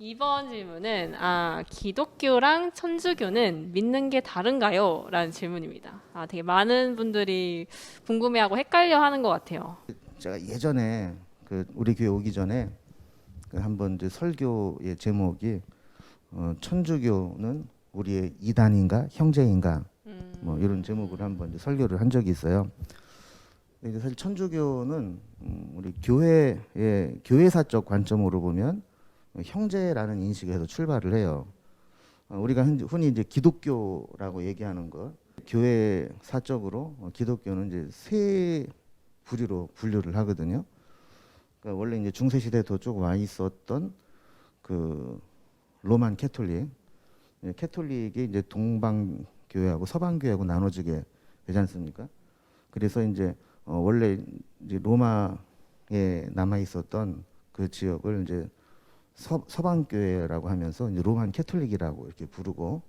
이번 질문은 기독교랑 천주교는 믿는 게 다른가요? 라는 질문입니다. 되게 많은 분들이 궁금해하고 헷갈려 하는 것 같아요. 제가 예전에 우리 교회 오기 전에 한번 이제 설교의 제목이 천주교는 우리의 이단인가 형제인가 뭐 이런 제목으로 한번 이제 설교를 한 적이 있어요. 근데 이제 사실 천주교는 우리 교회의 교회사적 관점으로 보면 형제라는 인식에서 출발을 해요. 우리가 흔히 이제 기독교라고 얘기하는 것, 교회사적으로 기독교는 이제 세 부류로 분류를 하거든요. 그러니까 원래 이제 중세 시대 도쪽 와 있었던 그 로만 캐톨릭, 캐톨릭이 이제 동방 교회하고 서방 교회하고 나눠지게 되지 않습니까? 그래서 이제 원래 이제 로마에 남아 있었던 그 지역을 이제 서방 교회라고 하면서 이제 로만 캐톨릭이라고 이렇게 부르고,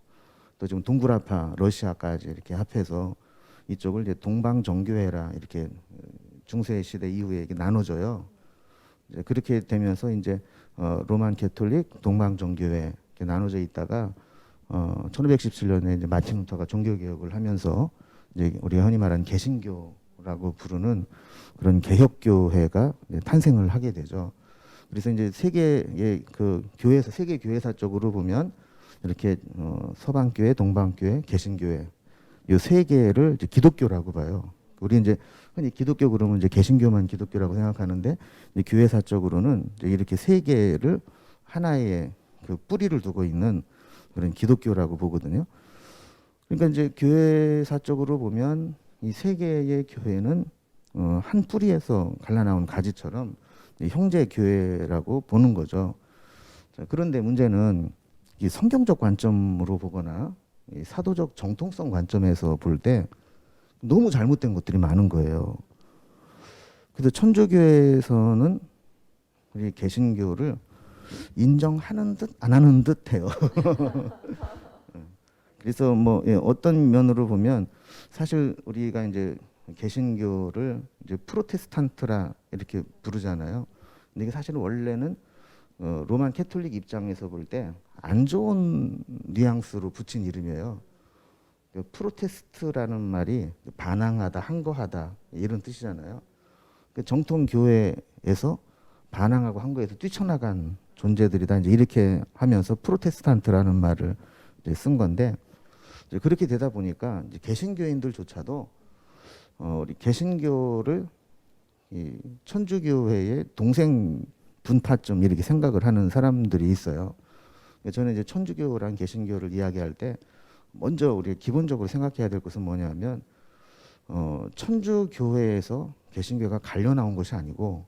또 지금 동구라파 러시아까지 이렇게 합해서 이쪽을 이제 동방 정교회라 이렇게 중세 시대 이후에 이렇게 나눠져요. 이제 그렇게 되면서 이제 로만 캐톨릭, 동방 정교회 이렇게 나눠져 있다가 1517년에 이제 마틴 루터가 종교 개혁을 하면서 이제 우리가 흔히 말하는 개신교라고 부르는 그런 개혁교회가 탄생을 하게 되죠. 그래서 이제 세계의 그 교회에서 세계 교회사적으로 보면 이렇게 서방교회, 동방교회, 개신교회 이 세 개를 이제 기독교라고 봐요. 우리 이제 흔히 기독교 그러면 이제 개신교만 기독교라고 생각하는데, 이제 교회사적으로는 이제 이렇게 세 개를 하나의 그 뿌리를 두고 있는 그런 기독교라고 보거든요. 그러니까 이제 교회사적으로 보면 이 세 개의 교회는 한 뿌리에서 갈라나온 가지처럼 형제 교회라고 보는 거죠. 자, 그런데 문제는 이 성경적 관점으로 보거나 이 사도적 정통성 관점에서 볼 때 너무 잘못된 것들이 많은 거예요. 그래서 천주교에서는 우리 개신교를 인정하는 듯 안 하는 듯 해요. 그래서 뭐 어떤 면으로 보면 사실 우리가 이제 개신교를 이제 프로테스탄트라 이렇게 부르잖아요. 근데 이게 사실은 원래는 로만 캐톨릭 입장에서 볼 때 안 좋은 뉘앙스로 붙인 이름이에요. 프로테스트라는 말이 반항하다, 항거하다 이런 뜻이잖아요. 정통 교회에서 반항하고 항거해서 뛰쳐나간 존재들이다, 이제 이렇게 하면서 프로테스탄트라는 말을 이제 쓴 건데, 이제 그렇게 되다 보니까 이제 개신교인들조차도 우리 개신교를 이 천주교회의 동생 분파점 이렇게 생각을 하는 사람들이 있어요. 저는 이제 천주교랑 개신교를 이야기할 때 먼저 우리가 기본적으로 생각해야 될 것은 뭐냐면 천주교회에서 개신교가 갈려 나온 것이 아니고,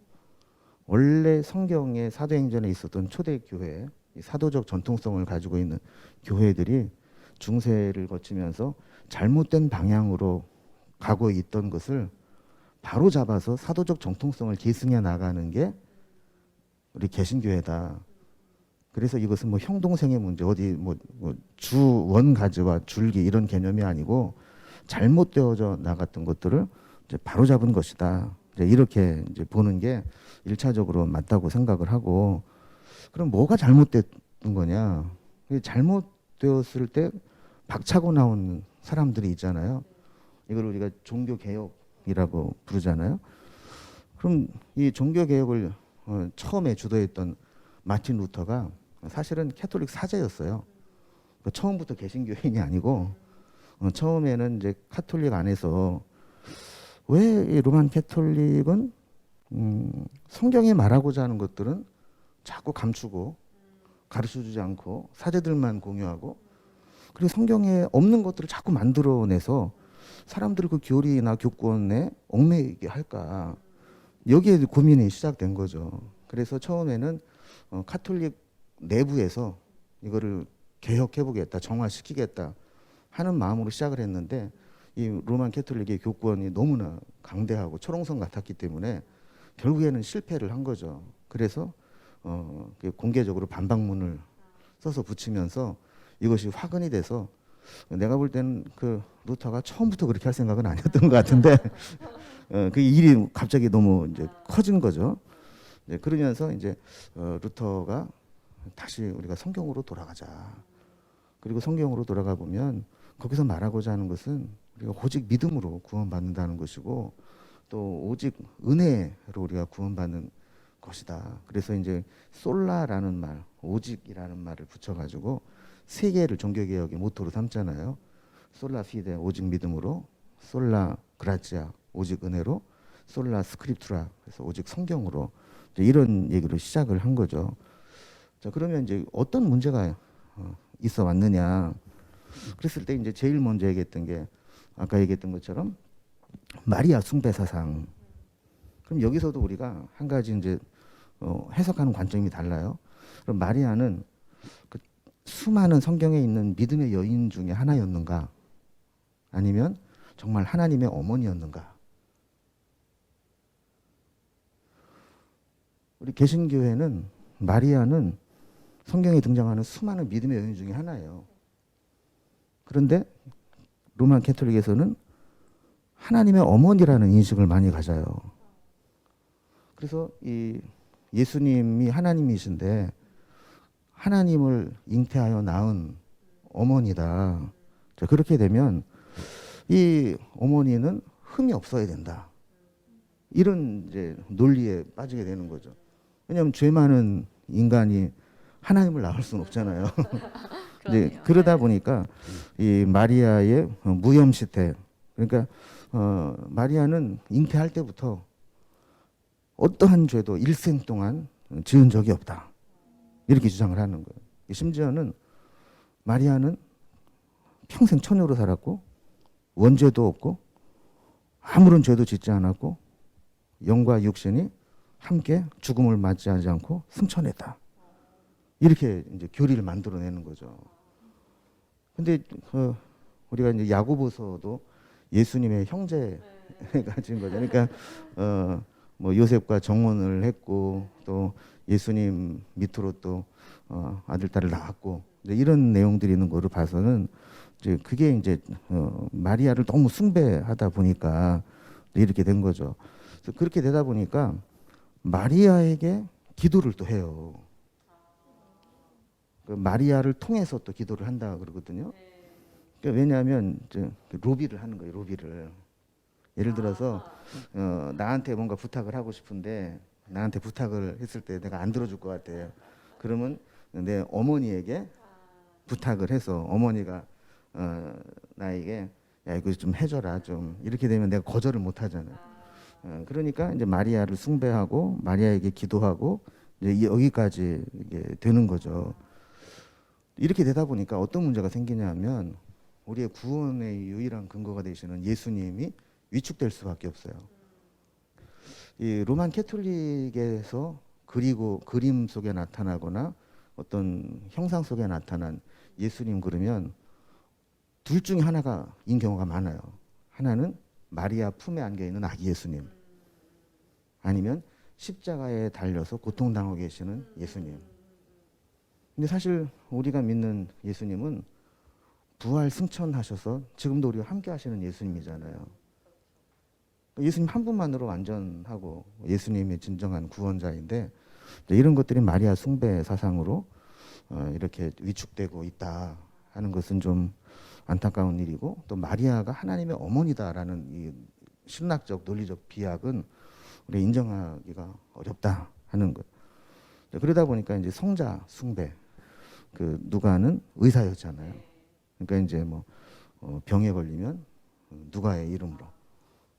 원래 성경의 사도행전에 있었던 초대교회, 사도적 전통성을 가지고 있는 교회들이 중세를 거치면서 잘못된 방향으로 가고 있던 것을 바로 잡아서 사도적 정통성을 계승해 나가는 게 우리 개신교회다. 그래서 이것은 뭐 형동생의 문제, 어디 뭐 주원가지와 줄기 이런 개념이 아니고 잘못되어져 나갔던 것들을 이제 바로 잡은 것이다. 이제 이렇게 이제 보는 게 1차적으로 맞다고 생각을 하고, 그럼 뭐가 잘못됐던 거냐? 잘못되었을 때 박차고 나온 사람들이 있잖아요. 이걸 우리가 종교 개혁이라고 부르잖아요. 그럼 이 종교 개혁을 처음에 주도했던 마틴 루터가 사실은 캐톨릭 사제였어요. 처음부터 개신교인이 아니고 처음에는 이제 카톨릭 안에서 왜 이 로만 캐톨릭은 성경에 말하고자 하는 것들은 자꾸 감추고 가르쳐주지 않고 사제들만 공유하고, 그리고 성경에 없는 것들을 자꾸 만들어내서 사람들 그 교리나 교권에 얽매이게 할까, 여기에 고민이 시작된 거죠. 그래서 처음에는 카톨릭 내부에서 이거를 개혁해보겠다, 정화시키겠다 하는 마음으로 시작을 했는데, 이 로만 캐톨릭의 교권이 너무나 강대하고 철옹성 같았기 때문에 결국에는 실패를 한 거죠. 그래서 공개적으로 반박문을 써서 붙이면서 이것이 화근이 돼서, 내가 볼 때는 그 루터가 처음부터 그렇게 할 생각은 아니었던 것 같은데 그 일이 갑자기 너무 이제 커진 거죠. 그러면서 이제 루터가 다시 우리가 성경으로 돌아가자. 그리고 성경으로 돌아가 보면 거기서 말하고자 하는 것은 우리가 오직 믿음으로 구원받는다는 것이고 또 오직 은혜로 우리가 구원받는 것이다. 그래서 이제 솔라라는 말, 오직이라는 말을 붙여가지고 세 개를 종교개혁의 모토로 삼잖아요. 솔라 피데 오직 믿음으로, 솔라 그라치아 오직 은혜로, 솔라 스크립투라 그래서 오직 성경으로 이제 이런 얘기로 시작을 한 거죠. 자 그러면 이제 어떤 문제가 있어 왔느냐? 그랬을 때 이제 제일 먼저 얘기했던 게 아까 얘기했던 것처럼 마리아 숭배 사상. 그럼 여기서도 우리가 한 가지 이제 해석하는 관점이 달라요. 그럼 마리아는 그 수많은 성경에 있는 믿음의 여인 중에 하나였는가? 아니면 정말 하나님의 어머니였는가? 우리 개신교회는 마리아는 성경에 등장하는 수많은 믿음의 여인 중에 하나예요. 그런데 로만 캐톨릭에서는 하나님의 어머니라는 인식을 많이 가져요. 그래서 이 예수님이 하나님이신데 하나님을 잉태하여 낳은 어머니다. 자, 그렇게 되면 이 어머니는 흠이 없어야 된다. 이런 이제 논리에 빠지게 되는 거죠. 왜냐하면 죄 많은 인간이 하나님을 낳을 수는 없잖아요. 네, 그러다 보니까 이 마리아의 무염시태, 그러니까 마리아는 잉태할 때부터 어떠한 죄도 일생 동안 지은 적이 없다. 이렇게 주장을 하는 거예요. 심지어는 마리아는 평생 처녀로 살았고 원죄도 없고 아무런 죄도 짓지 않았고 영과 육신이 함께 죽음을 맞이하지 않고 승천했다. 이렇게 이제 교리를 만들어내는 거죠. 근데 우리가 이제 야고보서도 예수님의 형제가 진 거죠. 그러니까 뭐 요셉과 정혼을 했고 또 예수님 밑으로 또 아들 딸을 낳았고 이제 이런 내용들이 있는 거를 봐서는 이제 그게 이제 마리아를 너무 숭배하다 보니까 이렇게 된 거죠. 그래서 그렇게 되다 보니까 마리아에게 기도를 또 해요. 그 마리아를 통해서 또 기도를 한다 그러거든요. 그러니까 왜냐하면 이제 로비를 하는 거예요. 로비를. 예를 들어서 나한테 뭔가 부탁을 하고 싶은데 나한테 부탁을 했을 때 내가 안 들어줄 것 같아요. 그러면 내 어머니에게 부탁을 해서 어머니가 나에게 야 이거 좀 해줘라 좀 이렇게 되면 내가 거절을 못 하잖아요. 그러니까 이제 마리아를 숭배하고 마리아에게 기도하고 이제 여기까지 이게 되는 거죠. 이렇게 되다 보니까 어떤 문제가 생기냐면 우리의 구원의 유일한 근거가 되시는 예수님이 위축될 수밖에 없어요. 이 로만 캐톨릭에서 그리고 그림 속에 나타나거나 어떤 형상 속에 나타난 예수님 그러면 둘 중에 하나가인 경우가 많아요. 하나는 마리아 품에 안겨 있는 아기 예수님, 아니면 십자가에 달려서 고통당하고 계시는 예수님. 근데 사실 우리가 믿는 예수님은 부활 승천하셔서 지금도 우리와 함께 하시는 예수님이잖아요. 예수님 한 분만으로 완전하고 예수님이 진정한 구원자인데 이런 것들이 마리아 숭배 사상으로 이렇게 위축되고 있다 하는 것은 좀 안타까운 일이고, 또 마리아가 하나님의 어머니다라는 이 신학적 논리적 비약은 우리 인정하기가 어렵다 하는 것. 그러다 보니까 이제 성자 숭배, 그 누가는 의사였잖아요. 그러니까 이제 뭐 병에 걸리면 누가의 이름으로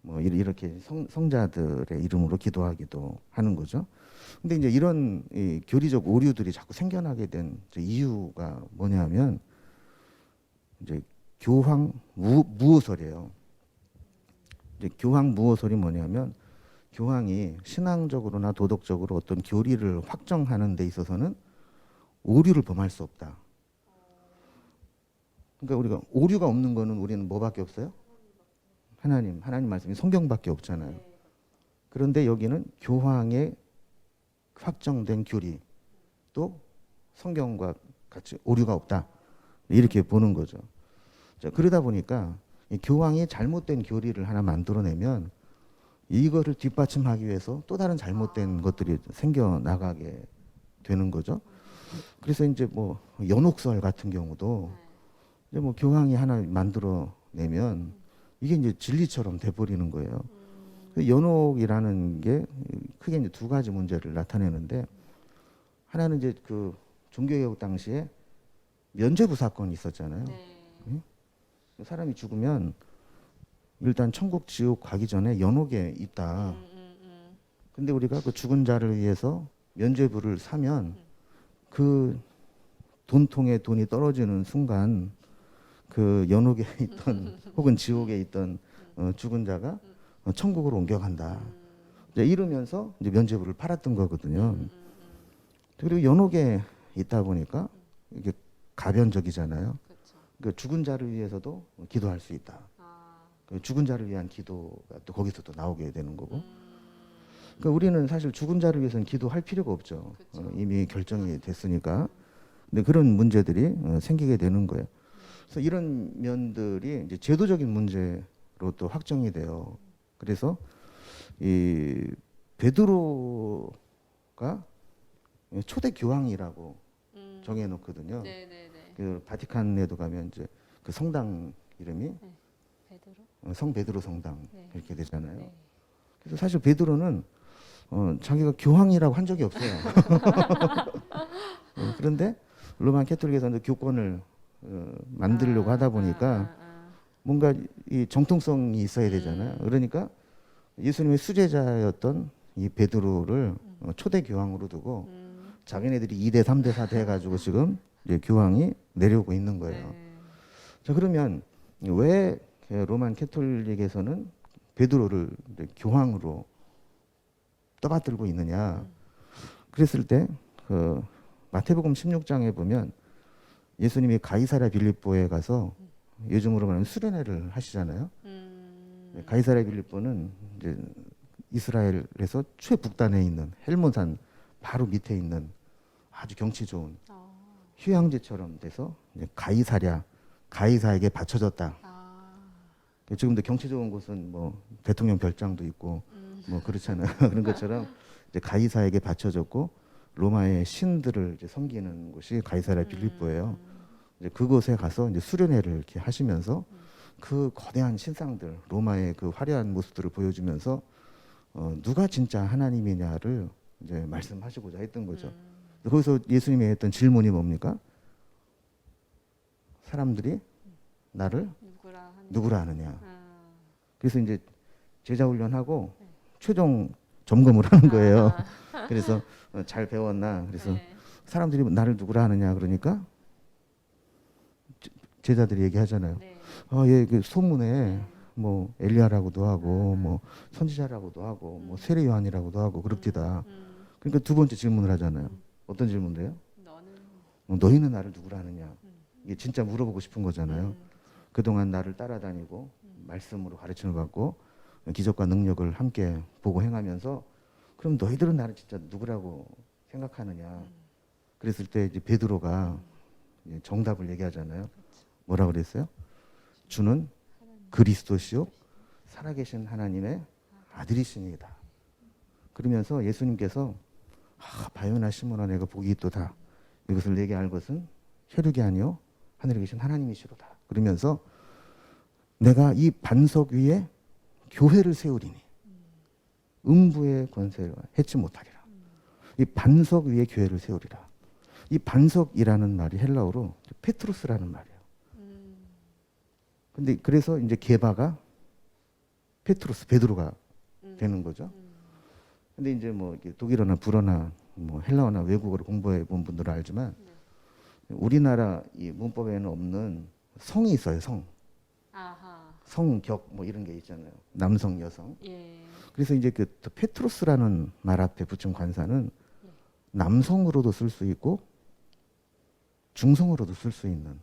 뭐 이렇게 성자들의 이름으로 기도하기도 하는 거죠. 근데 이제 이런 이 교리적 오류들이 자꾸 생겨나게 된 이유가 뭐냐면 이제 교황 무호설이에요. 이제 교황 무호설이 뭐냐면 교황이 신앙적으로나 도덕적으로 어떤 교리를 확정하는 데 있어서는 오류를 범할 수 없다. 그러니까 우리가 오류가 없는 거는 우리는 뭐밖에 없어요? 하나님 말씀이 성경밖에 없잖아요. 그런데 여기는 교황의 확정된 교리 또 성경과 같이 오류가 없다. 이렇게 보는 거죠. 자, 그러다 보니까 이 교황이 잘못된 교리를 하나 만들어내면 이거를 뒷받침하기 위해서 또 다른 잘못된 것들이 생겨나가게 되는 거죠. 그래서 이제 뭐 연옥설 같은 경우도 이제 뭐 교황이 하나 만들어 내면 이게 이제 진리처럼 돼버리는 거예요. 그 연옥이라는 게 크게 이제 두 가지 문제를 나타내는데, 하나는 이제 그 종교개혁 당시에 면죄부 사건이 있었잖아요. 응? 사람이 죽으면 일단 천국 지옥 가기 전에 연옥에 있다. 근데 우리가 그 죽은 자를 위해서 면죄부를 사면 그 돈통에 돈이 떨어지는 순간 그 연옥에 있던 혹은 지옥에 있던 죽은 자가 천국으로 옮겨간다. 이제 이러면서 이제 면죄부를 팔았던 거거든요. 그리고 연옥에 있다 보니까 이게 가변적이잖아요. 그 죽은 자를 위해서도 기도할 수 있다. 그 죽은 자를 위한 기도가 또 거기서 또 나오게 되는 거고. 그러니까 우리는 사실 죽은 자를 위해서는 기도할 필요가 없죠. 이미 결정이 됐으니까. 근데 그런 문제들이 생기게 되는 거예요. 그래서 이런 면들이 이제 제도적인 문제로 또 확정이 돼요. 그래서 이 베드로가 초대 교황이라고 정해놓거든요. 그 바티칸에도 가면 이제 그 성당 이름이 성 베드로 성당 이렇게 되잖아요. 그래서 사실 베드로는 자기가 교황이라고 한 적이 없어요. 그런데 로마 캐톨릭에서는 교권을 만들려고 하다 보니까 뭔가 이 정통성이 있어야 되잖아요. 그러니까 예수님의 수제자였던 이 베드로를 초대 교황으로 두고 자기네들이 2대, 3대, 4대 해가지고 지금 이제 교황이 내려오고 있는 거예요. 자, 그러면 왜 로만 캐톨릭에서는 베드로를 이제 교황으로 떠받들고 있느냐? 그랬을 때 그 마태복음 16장에 보면 예수님이 가이사랴 빌립보에 가서 요즘으로 말하면 수련회를 하시잖아요. 가이사랴 빌립보는 이제 이스라엘에서 최북단에 있는 헬몬산 바로 밑에 있는 아주 경치 좋은 휴양지처럼 돼서 이제 가이사에게 바쳐졌다. 지금도 경치 좋은 곳은 뭐 대통령 별장도 있고 뭐 그렇잖아요. 그런 것처럼 이제 가이사에게 바쳐졌고 로마의 신들을 이제 섬기는 곳이 가이사랴 빌립보예요. 이제 그곳에 가서 이제 수련회를 이렇게 하시면서 그 거대한 신상들, 로마의 그 화려한 모습들을 보여주면서 누가 진짜 하나님이냐를 이제 말씀하시고자 했던 거죠. 거기서 예수님이 했던 질문이 뭡니까? 사람들이 나를 누구라 하느냐. 그래서 이제 제자 훈련하고 최종 점검을 하는 거예요. 그래서 잘 배웠나? 그래서 사람들이 나를 누구라 하느냐 그러니까 제자들이 얘기하잖아요. 얘 그 소문에 뭐 엘리야라고도 하고 뭐 선지자라고도 하고 뭐 세례 요한이라고도 하고 그럽디다. 그러니까 두 번째 질문을 하잖아요. 어떤 질문인데요? 너희는 나를 누구라 하느냐? 이게 진짜 물어보고 싶은 거잖아요. 그동안 나를 따라다니고 말씀으로 가르침을 받고 기적과 능력을 함께 보고 행하면서 그럼 너희들은 나를 진짜 누구라고 생각하느냐? 그랬을 때 이제 베드로가 정답을 얘기하잖아요. 뭐라 그랬어요? 주는 그리스도시요 살아계신 하나님의 아들이시니이다. 그러면서 예수님께서 바요나 시몬아 내가 복이 있도다. 이것을 내게 알 것은 혈육이 아니요 하늘에 계신 하나님이시로다. 그러면서 내가 이 반석 위에 교회를 세우리니 음부의 권세를 해치 못하리라. 이 반석 위에 교회를 세우리라. 이 반석이라는 말이 헬라어로 페트로스라는 말이에요. 근데 그래서 이제 게바가 페트로스, 베드로가 되는 거죠. 근데 이제 뭐 독일어나 불어나 뭐 헬라어나 외국어를 공부해 본 분들은 알지만 우리나라 이 문법에는 없는 성이 있어요. 성격 뭐 이런 게 있잖아요. 남성, 여성. 그래서 이제 그 페트로스라는 말 앞에 붙인 관사는 남성으로도 쓸 수 있고 중성으로도 쓸 수 있는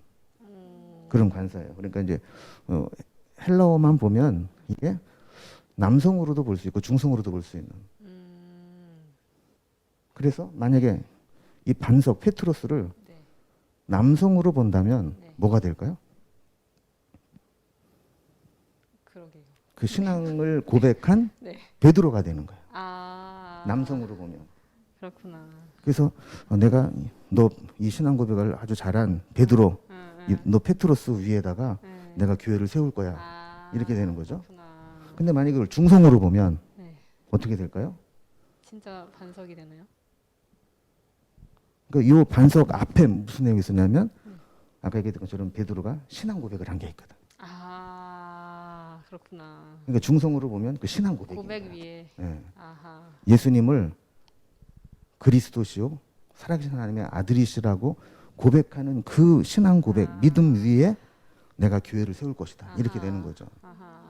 그런 관사예요. 그러니까 이제 헬라어만 보면 이게 남성으로도 볼 수 있고 중성으로도 볼 수 있는. 그래서 만약에 이 반석 페트로스를 남성으로 본다면 뭐가 될까요? 그 신앙을 고백한 베드로가 되는 거예요. 남성으로 보면. 그렇구나. 그래서 내가 너 이 신앙 고백을 아주 잘한 베드로, 너 페트로스 위에다가 내가 교회를 세울 거야. 이렇게 되는 거죠. 그렇구나. 근데 만약에 그걸 중성으로 보면 네. 어떻게 될까요? 진짜 반석이 되나요? 그러니까 이 반석 앞에 무슨 내용이 있었냐면 아까 얘기했던 것처럼 베드로가 신앙 고백을 한 게 있거든. 아, 그렇구나. 그러니까 중성으로 보면 그 신앙 고백이 고백 위에. 예. 아하. 예수님을 그리스도시요 살아계신 하나님의 아들이시라고 고백하는 그 신앙 고백, 믿음 위에 내가 교회를 세울 것이다. 이렇게 아하. 되는 거죠. 아하.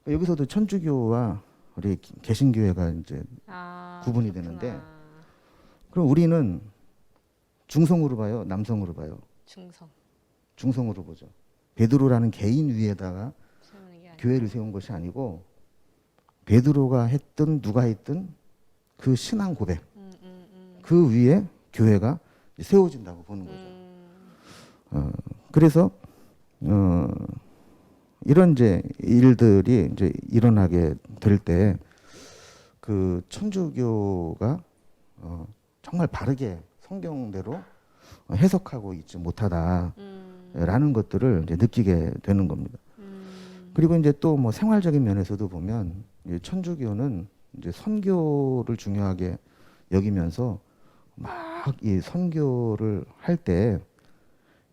여기서도 천주교와 우리 개신교회가 이제 구분이 그렇구나. 되는데 그럼 우리는 중성으로 봐요, 남성으로 봐요. 중성. 중성으로 보죠. 베드로라는 개인 위에다가 세우는 게 아니라. 교회를 세운 것이 아니고 베드로가 했든 누가 했든 그 신앙 고백 그 위에 교회가 세워진다고 보는 거죠. 그래서 이런 이제 일들이 이제 일어나게 될 때 그 천주교가 정말 바르게 성경대로 해석하고 있지 못하다라는 것들을 이제 느끼게 되는 겁니다. 그리고 이제 또 뭐 생활적인 면에서도 보면 이 천주교는 이제 선교를 중요하게 여기면서 막 이 선교를 할 때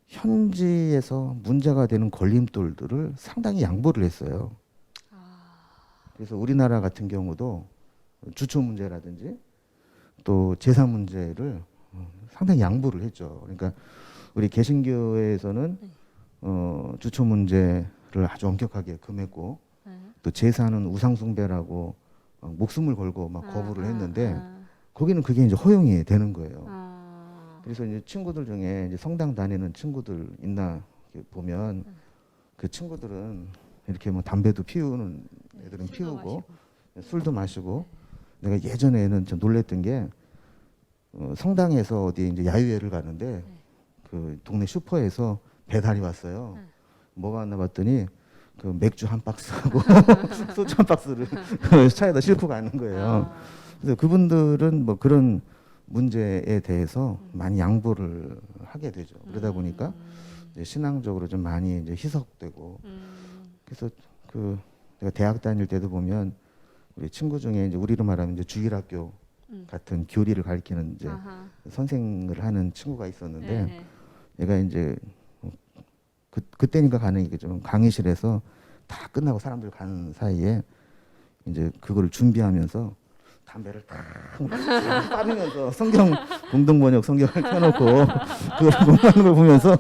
현지에서 문제가 되는 걸림돌들을 상당히 양보를 했어요. 그래서 우리나라 같은 경우도 주초 문제라든지 또 제사 문제를 상당히 양보를 했죠. 그러니까 우리 개신교회에서는 주초 문제를 아주 엄격하게 금했고 또 제사는 우상숭배라고 목숨을 걸고 막 거부를 했는데 거기는 그게 이제 허용이 되는 거예요. 그래서 이제 친구들 중에 이제 성당 다니는 친구들 있나 보면 그 친구들은 이렇게 뭐 담배도 피우는 애들은 피우고 술도 마시고 내가 예전에는 좀 놀랬던 게 성당에서 어디 이제 야유회를 가는데 그 동네 슈퍼에서 배달이 왔어요. 뭐가 왔나 봤더니 그 맥주 한 박스하고 소주 한 박스를 차에다 싣고 가는 거예요. 그래서 그분들은 뭐 그런 문제에 대해서 많이 양보를 하게 되죠. 그러다 보니까 이제 신앙적으로 좀 많이 이제 희석되고 그래서 그 내가 대학 다닐 때도 보면 우리 친구 중에 이제 우리로 말하면 이제 주일학교 같은 교리를 가르치는 이제 선생을 하는 친구가 있었는데 얘가 이제 그때니까 가능이겠죠. 좀 강의실에서 다 끝나고 사람들 가는 사이에 이제 그거를 준비하면서 담배를 딱 빠르면서 성경 공동번역 성경을 펴놓고 그걸 공부하는 걸 보면서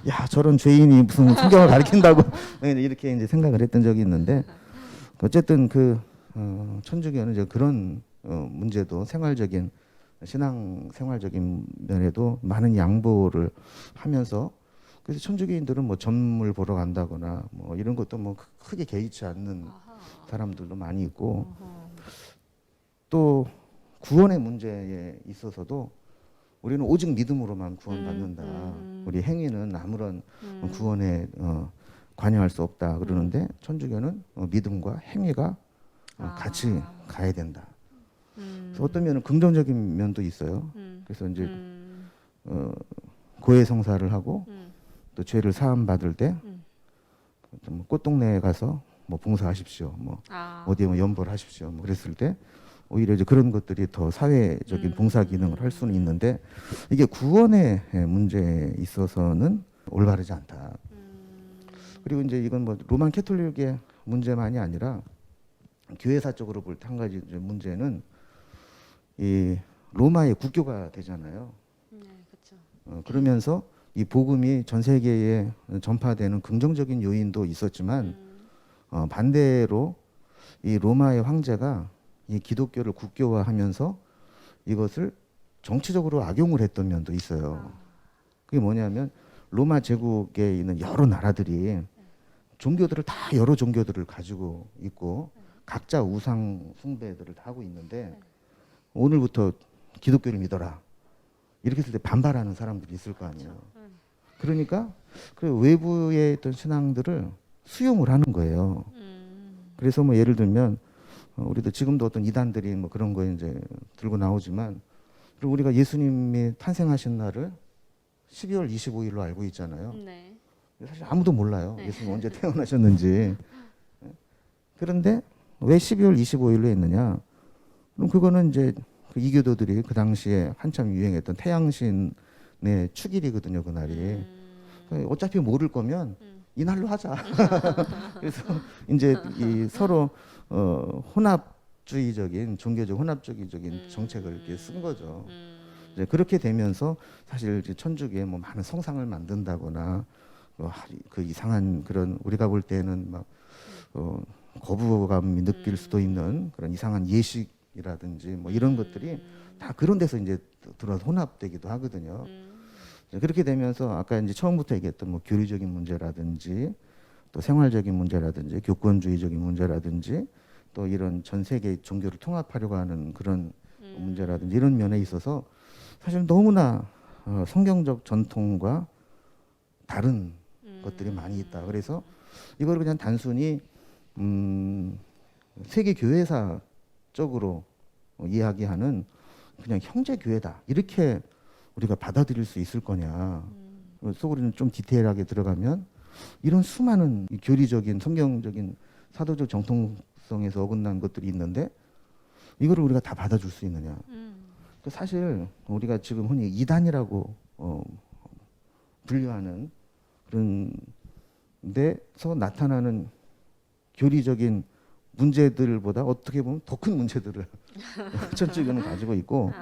야 저런 죄인이 무슨 성경을 가르친다고 이렇게 이제 생각을 했던 적이 있는데 어쨌든 그 천주교는 이제 그런 문제도 생활적인 신앙 생활적인 면에도 많은 양보를 하면서 그래서 천주교인들은 뭐 점을 보러 간다거나 뭐 이런 것도 뭐 크게 개의치 않는 사람들도 많이 있고 또 구원의 문제에 있어서도 우리는 오직 믿음으로만 구원받는다. 우리 행위는 아무런 구원에 관여할 수 없다 그러는데 천주교는 믿음과 행위가 같이 가야 된다. 그래서 어떤 면은 긍정적인 면도 있어요. 그래서 이제 고해 성사를 하고 또 죄를 사함 받을 때 꽃동네에 가서 뭐 봉사하십시오. 뭐 어디에 뭐 연보하십시오. 뭐 그랬을 때 오히려 이제 그런 것들이 더 사회적인 봉사 기능을 할 수는 있는데 이게 구원의 문제에 있어서는 올바르지 않다. 그리고 이제 이건 뭐 로만 캐톨릭의 문제만이 아니라 교회사적으로 볼 때 한 가지 문제는 이 로마의 국교가 되잖아요. 그렇죠. 그러면서 이 복음이 전 세계에 전파되는 긍정적인 요인도 있었지만 반대로 이 로마의 황제가 이 기독교를 국교화하면서 이것을 정치적으로 악용을 했던 면도 있어요. 그게 뭐냐면 로마 제국에 있는 여러 나라들이 종교들을 다 여러 종교들을 가지고 있고 각자 우상 숭배들을 다 하고 있는데 오늘부터 기독교를 믿어라 이렇게 했을 때 반발하는 사람들이 있을 거 아니에요. 그러니까 그 외부에 있던 신앙들을 수용을 하는 거예요. 그래서 뭐 예를 들면 우리도 지금도 어떤 이단들이 뭐 그런 거 이제 들고 나오지만 그리고 우리가 예수님이 탄생하신 날을 12월 25일로 알고 있잖아요. 네. 사실 아무도 몰라요. 네. 예수님 언제 태어나셨는지. 그런데 왜 12월 25일로 했느냐? 그럼 그거는 이제 그 이교도들이 그 당시에 한참 유행했던 태양신의 축일이거든요, 그날이. 어차피 모를 거면 이날로 하자. 그래서 이제 이 서로 혼합주의적인 종교적 혼합주의적인 정책을 이렇게 쓴 거죠. 이제 그렇게 되면서 사실 이제 천주교에 뭐 많은 성상을 만든다거나 그 이상한 그런 우리가 볼 때는 막 거부감이 느낄 수도 있는 그런 이상한 예식이라든지 뭐 이런 것들이 다 그런 데서 이제 들어서 혼합되기도 하거든요. 그렇게 되면서 아까 이제 처음부터 얘기했던 뭐 교리적인 문제라든지 또 생활적인 문제라든지 교권주의적인 문제라든지 또 이런 전 세계 종교를 통합하려고 하는 그런 문제라든지 이런 면에 있어서 사실 너무나 성경적 전통과 다른 것들이 많이 있다. 그래서 이걸 그냥 단순히 세계 교회사적으로 이야기하는 그냥 형제 교회다 이렇게 우리가 받아들일 수 있을 거냐. 그래서 우리는 좀 디테일하게 들어가면 이런 수많은 이 교리적인 성경적인 사도적 정통성에서 어긋난 것들이 있는데 이거를 우리가 다 받아줄 수 있느냐. 사실 우리가 지금 흔히 이단이라고 분류하는 그런 데서 나타나는 교리적인 문제들보다 어떻게 보면 더 큰 문제들을 천주교는 가지고 있고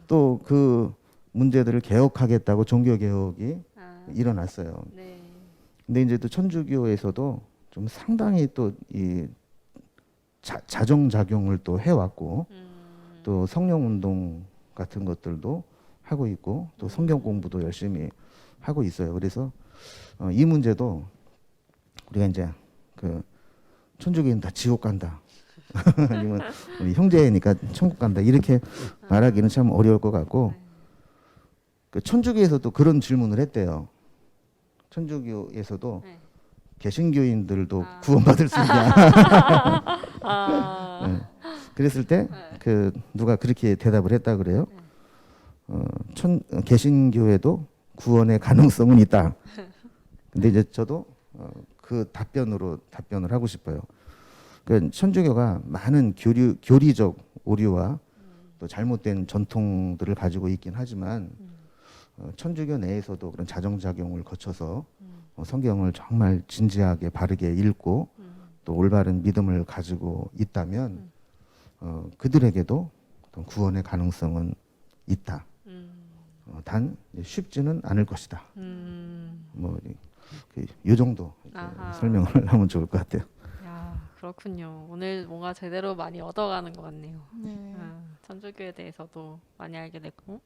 또 그 문제들을 개혁하겠다고 종교 개혁이 일어났어요. 네. 근데 이제 또 천주교에서도 좀 상당히 또 이 자정 작용을 또 해왔고 또 성령 운동 같은 것들도 하고 있고 또 성경 공부도 열심히 하고 있어요. 그래서 이 문제도 우리가 이제 그 천주교인 다 지옥 간다. 아니면 우리 형제니까 천국 간다. 이렇게 말하기는 참 어려울 것 같고 그 천주교에서도 그런 질문을 했대요. 천주교에서도 네. 개신교인들도 구원받을 수 있냐. 네. 그랬을 때 그 누가 그렇게 대답을 했다 그래요. 개신교에도 구원의 가능성은 있다. 근데 이제 저도 그 답변을 하고 싶어요. 그 천주교가 많은 교리적 오류와 또 잘못된 전통들을 가지고 있긴 하지만 천주교 내에서도 그런 자정작용을 거쳐서 성경을 정말 진지하게 바르게 읽고 또 올바른 믿음을 가지고 있다면 그들에게도 어떤 구원의 가능성은 있다. 단 쉽지는 않을 것이다. 이 정도 아하. 설명을 하면 좋을 것 같아요. 야, 그렇군요. 오늘 뭔가 제대로 많이 얻어가는 것 같네요. 네. 천주교에 대해서도 많이 알게 됐고.